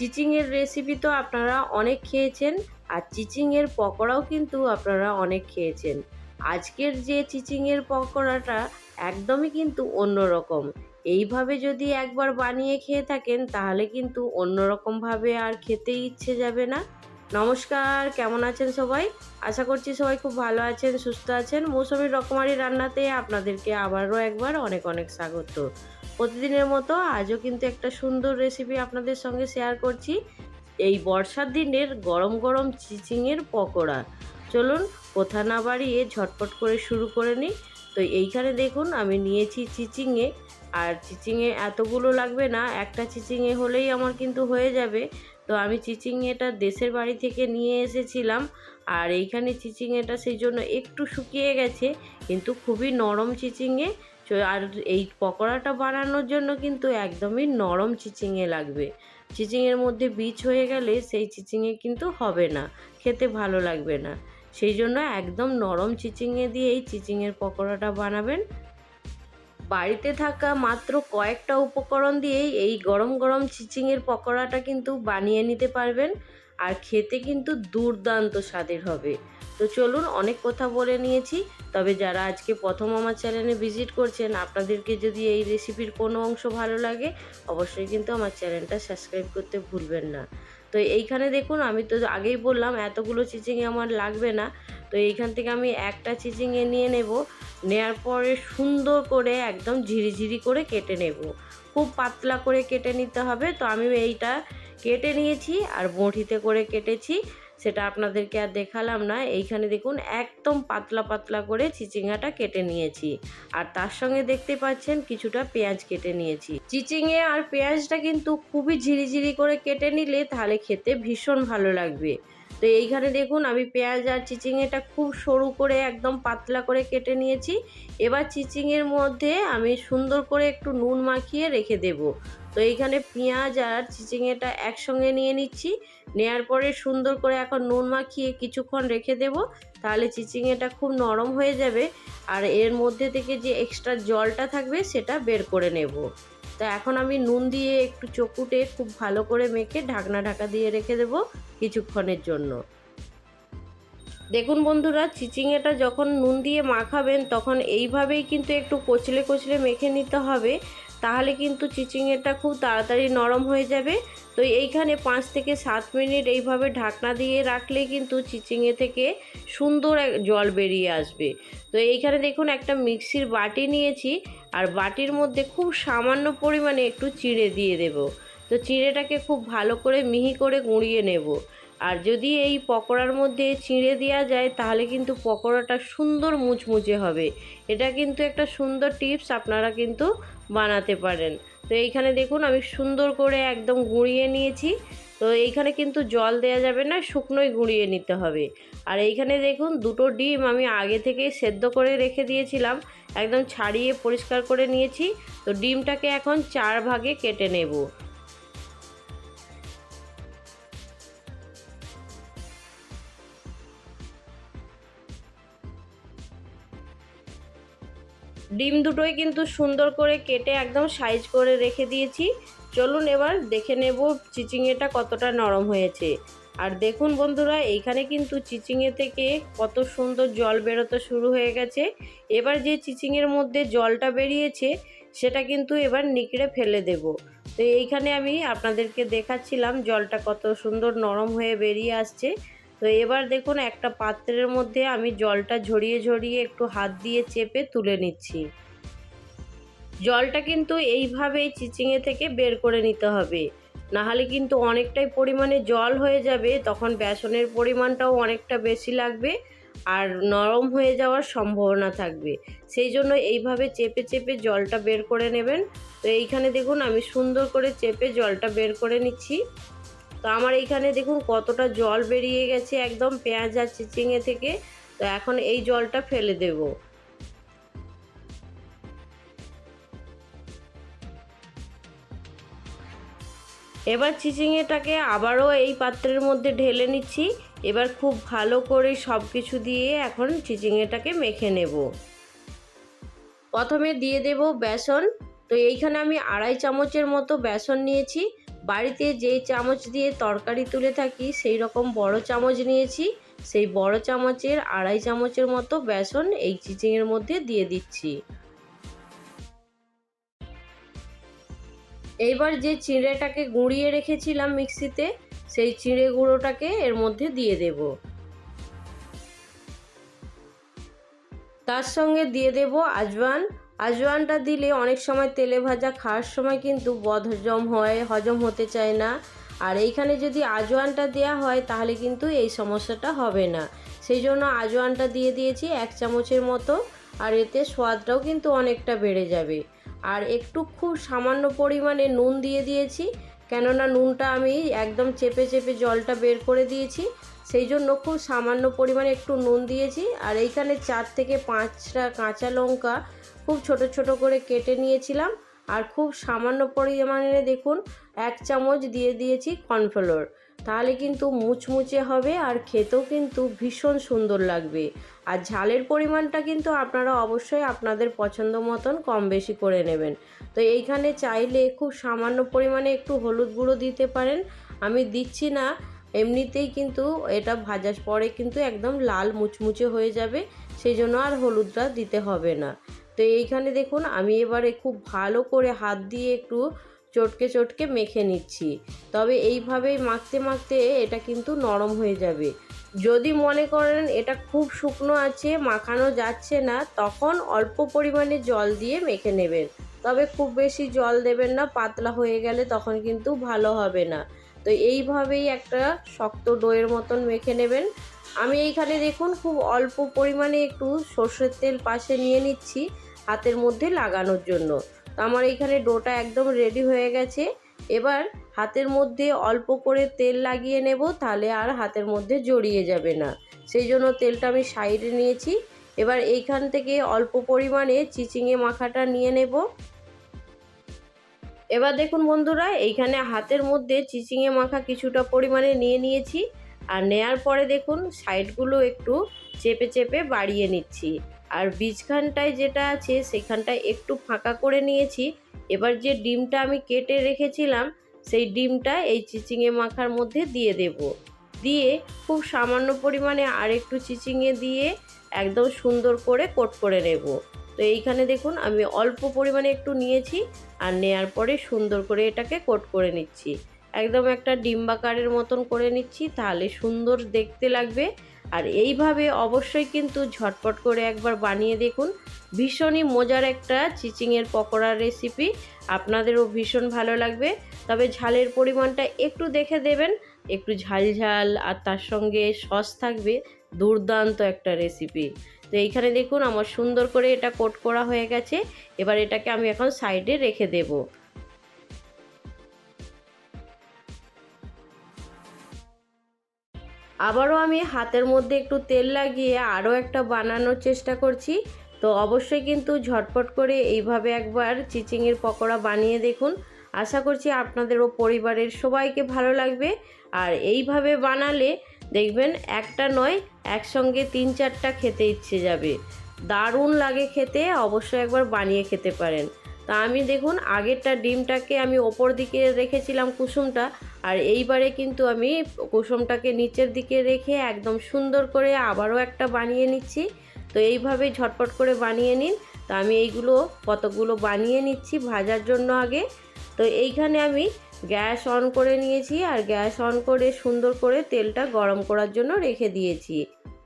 চিচিংয়ের recipe তো আপনারা অনেক খেয়েছেন, আর চিচিংয়ের পকোড়াও কিন্তু আপনারা অনেক খেয়েছেন। আজকের যে চিচিংয়ের পকোড়াটা একদমই কিন্তু অন্যরকম। এইভাবে যদি একবার বানিয়ে খেয়ে থাকেন তাহলে কিন্তু অন্যরকমভাবে আর খেতে ইচ্ছে যাবে না। নমস্কার, কেমন আছেন সবাই? আশা করছি সবাই খুব ভালো আছেন, সুস্থ আছেন। মৌসুমীর রকমারি রান্নাতে আপনাদেরকে আবারও একবার অনেক অনেক স্বাগত। প্রতিদিনের মতো আজও কিন্তু একটা সুন্দর রেসিপি আপনাদের সঙ্গে শেয়ার করছি। এই বর্ষার দিনের গরম গরম চিচিংয়ের পকোড়া। চলুন কথা না বাড়িয়ে ঝটপট করে শুরু করে নিই। তো এইখানে দেখুন আমি নিয়েছি চিচিংয়ে, আর চিচিংয়ে এতগুলো লাগবে না, একটা চিচিংয়ে হলেই আমার কিন্তু হয়ে যাবে। তো আমি চিচিংয়েটা দেশের বাড়ি থেকে নিয়ে এসেছিলাম, আর এইখানে চিচিংয়েটা সেই জন্য একটু শুকিয়ে গেছে, কিন্তু খুবই নরম চিচিংয়ে। আর এই পকোড়াটা বানানোর জন্য কিন্তু একদমই নরম চিচিংয়ে লাগবে। চিচিংয়ের মধ্যে বীজ হয়ে গেলে সেই চিচিংয়ে কিন্তু হবে না, খেতে ভালো লাগবে না। সেই জন্য একদম নরম চিচিংয়ে দিয়েই চিচিংয়ের পকোড়াটা বানাবেন। বাড়িতে থাকা মাত্র কয়েকটা উপকরণ দিয়েই এই গরম গরম চিচিংয়ের পকোড়াটা কিন্তু বানিয়ে নিতে পারবেন, আর খেতে কিন্তু দুর্দান্ত স্বাদের হবে। তো চলুন, অনেক কথা বলে নিয়েছি। তবে যারা আজকে প্রথম আমার চ্যানেলে ভিজিট করছেন, আপনাদেরকে যদি এই রেসিপির কোনো অংশ ভালো লাগে অবশ্যই কিন্তু আমার চ্যানেলটা সাবস্ক্রাইব করতে ভুলবেন না। তো এইখানে দেখুন আমি তো আগেই বললাম এতগুলো চিচিংয়ে আমার লাগবে না। তো এইখান থেকে আমি একটা চিচিংয়ে নিয়ে নেব। নেয়ার পরে সুন্দর করে একদম ঝিরিঝিরি করে কেটে নেব। খুব পাতলা করে কেটে নিতে হবে। তো আমি এইটা কেটে নিয়েছি, আর বঁটিতে করে কেটেছি, সেটা আপনাদেরকে আর দেখালাম না। এইখানে দেখুন একদম পাতলা পাতলা করে চিচিঙ্গাটা কেটে নিয়েছি, আর তার সঙ্গে দেখতে পাচ্ছেন কিছুটা পেঁয়াজ কেটে নিয়েছি। চিচিঙ্গে আর পেঁয়াজটা কিন্তু খুবই ঝিরিঝিরি করে কেটে নিলে তাহলে খেতে ভীষণ ভালো লাগবে। তো এইখানে দেখুন আমি পেঁয়াজ আর চিচিংয়েটা খুব সরু করে একদম পাতলা করে কেটে নিয়েছি। এবার চিচিংয়ের মধ্যে আমি সুন্দর করে একটু নুন মাখিয়ে রেখে দেব। তো এইখানে পেঁয়াজ আর চিচিংয়েটা একসঙ্গে নিয়ে নিচ্ছি। নেয়ার পরে সুন্দর করে এখন নুন মাখিয়ে কিছুক্ষণ রেখে দেব, তাহলে চিচিংয়েটা খুব নরম হয়ে যাবে, আর এর মধ্যে থেকে যে এক্সট্রা জলটা থাকবে সেটা বের করে নেব। তো এখন আমি নুন দিয়ে একটু চকুটে খুব ভালো করে মেখে ঢাকা দিয়ে রেখে দেব কিছুক্ষণের জন্য। দেখুন বন্ধুরা, চিচিংয়েটা যখন নুন দিয়ে মাখাবেন তখন এইভাবেই কিন্তু একটু কচলে কচলে মেখে নিতে হবে, তাহলে কিন্তু চিচিংয়েটা খুব তাড়াতাড়ি নরম হয়ে যাবে। তো এইখানে 5 থেকে 7 মিনিট এইভাবে ঢাকনা দিয়ে রাখলে কিন্তু চিচিংয়ে থেকে সুন্দর জল বেরিয়ে আসবে। তো এইখানে দেখুন একটা মিক্সির বাটি নিয়েছি, আর বাটির মধ্যে খুব সামান্য পরিমাণে একটু চিড়ে দিয়ে দেব। তো চিড়েটাকে খুব ভালো করে মিহি করে গুঁড়িয়ে নেব। আর যদি এই পকোড়ার মধ্যে চিঁড়ে দেওয়া যায় তাহলে কিন্তু পকোড়াটা সুন্দর মুচমুচে হবে। এটা কিন্তু একটা সুন্দর টিপস, আপনারা কিন্তু বানাতে পারেন। তো এইখানে দেখুন আমি সুন্দর করে একদম গুঁড়িয়ে নিয়েছি। তো এইখানে কিন্তু জল দেওয়া যাবে না, শুকনোই গুঁড়িয়ে নিতে হবে। আর এইখানে দেখুন দুটো ডিম আমি আগে থেকেই সেদ্ধ করে রেখে দিয়েছিলাম, একদম ছাড়িয়ে পরিষ্কার করে নিয়েছি। তো ডিমটাকে এখন 4 ভাগে কেটে নেব। ডিম দুটোই কিন্তু সুন্দর করে কেটে একদম সাইজ করে রেখে দিয়েছি। চলুন এবার দেখে নেব চিচিংয়েটা কতটা নরম হয়েছে। আর দেখুন বন্ধুরা, এইখানে কিন্তু চিচিংয়ে থেকে কত সুন্দর জল বেরোতে শুরু হয়ে গেছে। এবার যে চিচিংয়ের মধ্যে জলটা বেরিয়েছে সেটা কিন্তু এবার নিকড়ে ফেলে দেব। তো এইখানে আমি আপনাদেরকে দেখাচ্ছিলাম জলটা কত সুন্দর নরম হয়ে বেরিয়ে আসছে। তো এবার দেখুন একটা পাত্রের মধ্যে আমি জলটা ঝরিয়ে ঝরিয়ে একটু হাত দিয়ে চেপে তুলে নিচ্ছি। জলটা কিন্তু এইভাবেই চিচিংয়ে থেকে বের করে নিতে হবে, নাহলে কিন্তু অনেকটাই পরিমাণে জল হয়ে যাবে, তখন বেসনের পরিমাণটাও অনেকটা বেশি লাগবে, আর নরম হয়ে যাওয়ার সম্ভাবনা থাকবে। সেই জন্য এইভাবে চেপে চেপে জলটা বের করে নেবেন। তো এইখানে দেখুন আমি সুন্দর করে চেপে জলটা বের করে নিচ্ছি। তো আমার এইখানে দেখুন কতটা জল বেরিয়ে গেছে একদম পেঁয়াজ আর চিচিংয়ে থেকে। তো এখন এই জলটা ফেলে দেব। এবার চিচিংয়েটাকে আবারও এই পাত্রের মধ্যে ঢেলে নিচ্ছি। এবার খুব ভালো করে সব কিছু দিয়ে এখন চিচিংয়েটাকে মেখে নেব। প্রথমে দিয়ে দেব বেসন। তো এইখানে আমি 2.5 চামচের মতো বেসন নিয়েছি। বাড়িতে যেই চামচ দিয়ে তরকারি তুলে থাকি সেই রকম বড় চামচ নিয়েছি। সেই বড় চামচের 2.5 চামচের মতো বেসন এই চিচিংয়ের মধ্যে দিয়ে দিচ্ছি। এইবার যে চিঁড়েটাকে গুঁড়িয়ে রেখেছিলাম মিক্সিতে, সেই চিঁড়ে গুঁড়োটাকে এর মধ্যে দিয়ে দেব। তার সঙ্গে দিয়ে দেব আজওয়ান। আজওয়ানটা দিলে অনেক সময় তেলে ভাজা খাওয়ার সময় কিন্তু বদহজম হয়, হজম হতে চায় না। আর এইখানে যদি আজওয়ানটা দেওয়া হয় তাহলে কিন্তু এই সমস্যাটা হবে না। সেই জন্য আজওয়ানটা দিয়ে দিয়েছি 1 চামচের মতো। আর এতে স্বাদটাও কিন্তু অনেকটা বেড়ে যাবে। আর একটু খুব সামান্য পরিমাণে নুন দিয়ে দিয়েছি, কেননা নুনটা আমি একদম চেপে চেপে জলটা বের করে দিয়েছি, সেই জন্য খুব সামান্য পরিমাণে একটু নুন দিয়েছি। আর এইখানে 4 থেকে 5টা কাঁচা লঙ্কা খুব ছোট ছোট করে কেটে নিয়েছিলাম। আর খুব সামান্য পরিমাণে দেখুন 1 চামচ দিয়ে দিয়েছি কর্নফ্লোর। তাহলে কিন্তু মুচমুচে হবে আর খেতেও কিন্তু ভীষণ সুন্দর লাগবে। আর ঝালের পরিমাণটা কিন্তু আপনারা অবশ্যই আপনাদের পছন্দ মতন কম বেশি করে নেবেন। তো এইখানে চাইলে খুব সামান্য পরিমাণে একটু হলুদ গুঁড়ো দিতে পারেন, আমি দিচ্ছি না। এমনিতেই কিন্তু এটা ভাজার পরে কিন্তু একদম লাল মুচমুচে হয়ে যাবে, সেই জন্য আর হলুদটা দিতে হবে না। তো এইখানে দেখুন আমি এবারে খুব ভালো করে হাত দিয়ে একটু চটকে চটকে মেখে নিচ্ছি। তবে এইভাবেই মাখতে মাখতে এটা কিন্তু নরম হয়ে যাবে। যদি মনে করেন এটা খুব শুকনো আছে, মাখানো যাচ্ছে না, তখন অল্প পরিমাণে জল দিয়ে মেখে নেবেন। তবে খুব বেশি জল দেবেন না, পাতলা হয়ে গেলে তখন কিন্তু ভালো হবে না। তো এইভাবেই একটা শক্ত ডোয়ের মতন মেখে নেবেন। আমি এইখানে দেখুন খুব অল্প পরিমাণে একটু সর্ষের তেল পাশে নিয়ে নিচ্ছি হাতের মধ্যে লাগানোর জন্য। তো আমার এইখানে ডোটা একদম রেডি হয়ে গেছে। এবার হাতের মধ্যে অল্প করে তেল লাগিয়ে নেব, তাহলে আর হাতের মধ্যে জড়িয়ে যাবে না। সেই জন্য তেলটা আমি সাইডে নিয়েছি। এবার এইখান থেকে অল্প পরিমাণে চিচিঙে মাখাটা নিয়ে নেব। এবার দেখুন বন্ধুরা, এইখানে হাতের মধ্যে চিচিঙে মাখা কিছুটা পরিমাণে নিয়ে নিয়েছি। আর নেয়ার পরে দেখুন সাইডগুলো একটু চেপে চেপে বাড়িয়ে নিচ্ছি। আর বীজখানটায় যেটা আছে সেখানটায় একটু ফাঁকা করে নিয়েছি। এবার যে ডিমটা আমি কেটে রেখেছিলাম সেই ডিমটা এই চিচিঙে মাখার মধ্যে দিয়ে দেব। দিয়ে খুব সামান্য পরিমাণে আর একটু চিচিঙে দিয়ে একদম সুন্দর করে কোট করে নেব। তো এইখানে দেখুন আমি অল্প পরিমাণে একটু নিয়েছি, আর নেয়ার পরে সুন্দর করে এটাকে কোট করে নিচ্ছি। একদম একটা ডিম্বাকারের মতন করে নিচ্ছি, তাহলে সুন্দর দেখতে লাগবে। আর এইভাবে অবশ্যই কিন্তু ঝটপট করে একবার বানিয়ে দেখুন। ভীষণই মজার একটা চিচিংয়ের পকোড়ার রেসিপি, আপনাদেরও ভীষণ ভালো লাগবে। তবে ঝালের পরিমাণটা একটু দেখে দেবেন, একটু ঝাল ঝাল আর তার সঙ্গে সস থাকবে, দুর্দান্ত একটা রেসিপি। তো এইখানে দেখুন আমার সুন্দর করে এটা কোট করা হয়ে গেছে। এবার এটাকে আমি এখন সাইডে রেখে দেব। আবারও আমি হাতের মধ্যে একটু তেল লাগিয়ে আরও একটা বানানোর চেষ্টা করছি। তো অবশ্যই কিন্তু ঝটপট করে এইভাবে একবার চিচিংয়ের পকোড়া বানিয়ে দেখুন। আশা করছি আপনাদেরও পরিবারের সবাইকে ভালো লাগবে। আর এইভাবে বানালে দেখবেন একটা নয়, একসঙ্গে 3-4টা খেতে ইচ্ছে যাবে। দারুণ লাগে খেতে, অবশ্যই একবার বানিয়ে খেতে পারেন। তা আমি দেখুন আগেরটা ডিমটাকে আমি ওপর দিকে রেখেছিলাম কুসুমটা, আর এইবারে কিন্তু আমি কুসুমটাকে নিচের দিকে রেখে একদম সুন্দর করে আবারও একটা বানিয়ে নিচ্ছি। তো এইভাবেই ঝটপট করে বানিয়ে নিন। তো আমি এইগুলো কতগুলো বানিয়ে নিচ্ছি ভাজার জন্য আগে। তো এইখানে আমি গ্যাস অন করে নিয়েছি, আর গ্যাস অন করে সুন্দর করে তেলটা গরম করার জন্য রেখে দিয়েছি।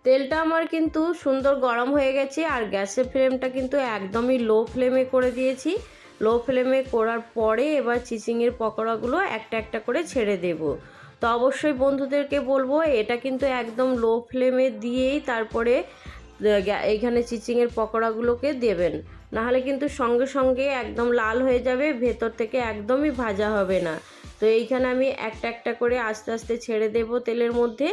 তেলটা আমার কিন্তু সুন্দর গরম হয়ে গেছে, আর গ্যাসের ফ্লেমটা কিন্তু একদমই লো ফ্লেমে করে দিয়েছি। লো ফ্লেমে করার পরে এবার চিচিংয়ের পকোড়াগুলো একটা একটা করে ছেড়ে দেব। তো অবশ্যই বন্ধুদেরকে বলবো এটা কিন্তু একদম লো ফ্লেমে দিয়েই তারপরে এইখানে চিচিংয়ের পকোড়াগুলোকে দেবেন, নাহলে কিন্তু সঙ্গে সঙ্গে একদম লাল হয়ে যাবে, ভেতর থেকে একদমই ভাজা হবে না। তো এইখানে আমি একটা একটা করে আস্তে আস্তে ছেড়ে দেব তেলের মধ্যে।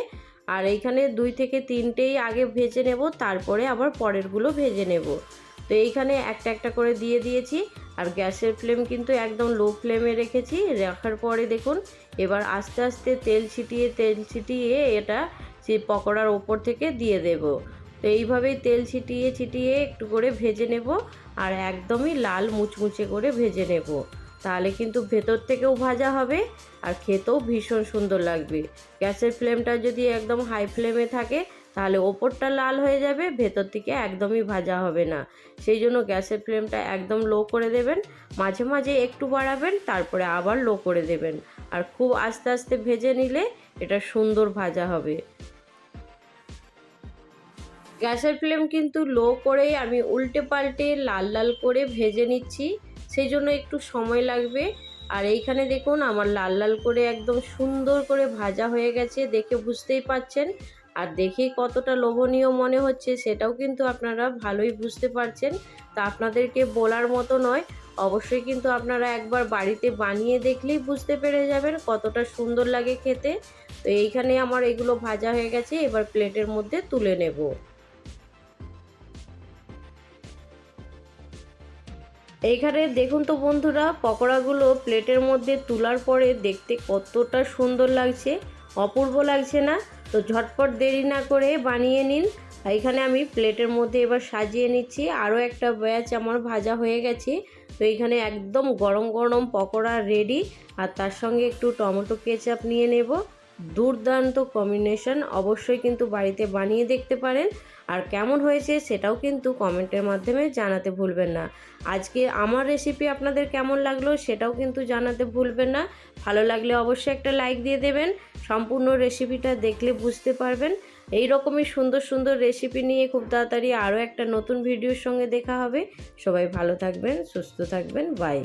আর এইখানে 2 থেকে 3টেই আগে ভেজে নেব, তারপরে আবার পরেরগুলো ভেজে নেব। তো এইখানে একটা একটা করে দিয়ে দিয়েছি। আর গ্যাসের ফ্লেম কিন্তু একদম লো ফ্লেমে রেখেছি। রাখার পরে দেখুন এবার আস্তে আস্তে তেল ছিটিয়ে এটা পকোড়ার ওপর থেকে দিয়ে দেব। তো এইভাবেই তেল ছিটিয়ে একটু করে ভেজে নেব, আর একদমই লাল মুচমুচে করে ভেজে নেব। তাহলে কিন্তু ভেতর থেকেও ভাজা হবে আর খেতেও ভীষণ সুন্দর লাগবে। গ্যাসের ফ্লেমটা যদি একদম হাই ফ্লেমে থাকে তাহলে ওপরটা লাল হয়ে যাবে, ভেতর থেকে একদমই ভাজা হবে না। সেই জন্য গ্যাসের ফ্লেমটা একদম লো করে দেবেন, মাঝে মাঝে একটু বাড়াবেন, তারপরে আবার লো করে দেবেন। আর খুব আস্তে আস্তে ভেজে নিলে এটা সুন্দর ভাজা হবে। গ্যাসের ফ্লেম কিন্তু লো করেই আমি উল্টে পাল্টে লাল লাল করে ভেজে নিচ্ছি, সেই জন্য একটু সময় লাগবে। আর এইখানে দেখুন আমার লাল লাল করে একদম সুন্দর করে ভাজা হয়ে গেছে, দেখে বুঝতেই পাচ্ছেন। আর দেখেই কতটা লোভনীয় মনে হচ্ছে সেটাও কিন্তু আপনারা ভালোই বুঝতে পারছেন। তা আপনাদেরকে বলার মতো নয়, অবশ্যই কিন্তু আপনারা একবার বাড়িতে বানিয়ে দেখলেই বুঝতে পেরে যাবেন কতটা সুন্দর লাগে খেতে। তো এইখানে আমার এগুলো ভাজা হয়ে গেছে, এবার প্লেটের মধ্যে তুলে নেব। এইখানে দেখুন তো বন্ধুরা, পকোড়াগুলো প্লেটের মধ্যে তোলার পরে দেখতে কতটা সুন্দর লাগছে, অপূর্ব লাগছে না? তো ঝটপট দেরি না করে বানিয়ে নিন। এইখানে আমি প্লেটের মধ্যে এবার সাজিয়ে নিচ্ছি। আরও একটা ব্যাচ আমার ভাজা হয়ে গেছে। তো এইখানে একদম গরম গরম পকোড়া রেডি, আর তার সঙ্গে একটু টমেটো কেচাপ নিয়ে নেব। দুর্দান্ত কম্বিনেশন, অবশ্যই কিন্তু বাড়িতে বানিয়ে দেখতে পারেন। আর কেমন হয়েছে সেটাও কিন্তু কমেন্টের মাধ্যমে জানাতে ভুলবেন না। আজকে আমার রেসিপি আপনাদের কেমন লাগলো সেটাও কিন্তু জানাতে ভুলবেন না। ভালো লাগলে অবশ্যই একটা লাইক দিয়ে দেবেন। সম্পূর্ণ রেসিপিটা দেখলে বুঝতে পারবেন। এই রকমই সুন্দর সুন্দর রেসিপি নিয়ে খুব তাড়াতাড়ি আরও একটা নতুন ভিডিওর সঙ্গে দেখা হবে। সবাই ভালো থাকবেন, সুস্থ থাকবেন, বাই।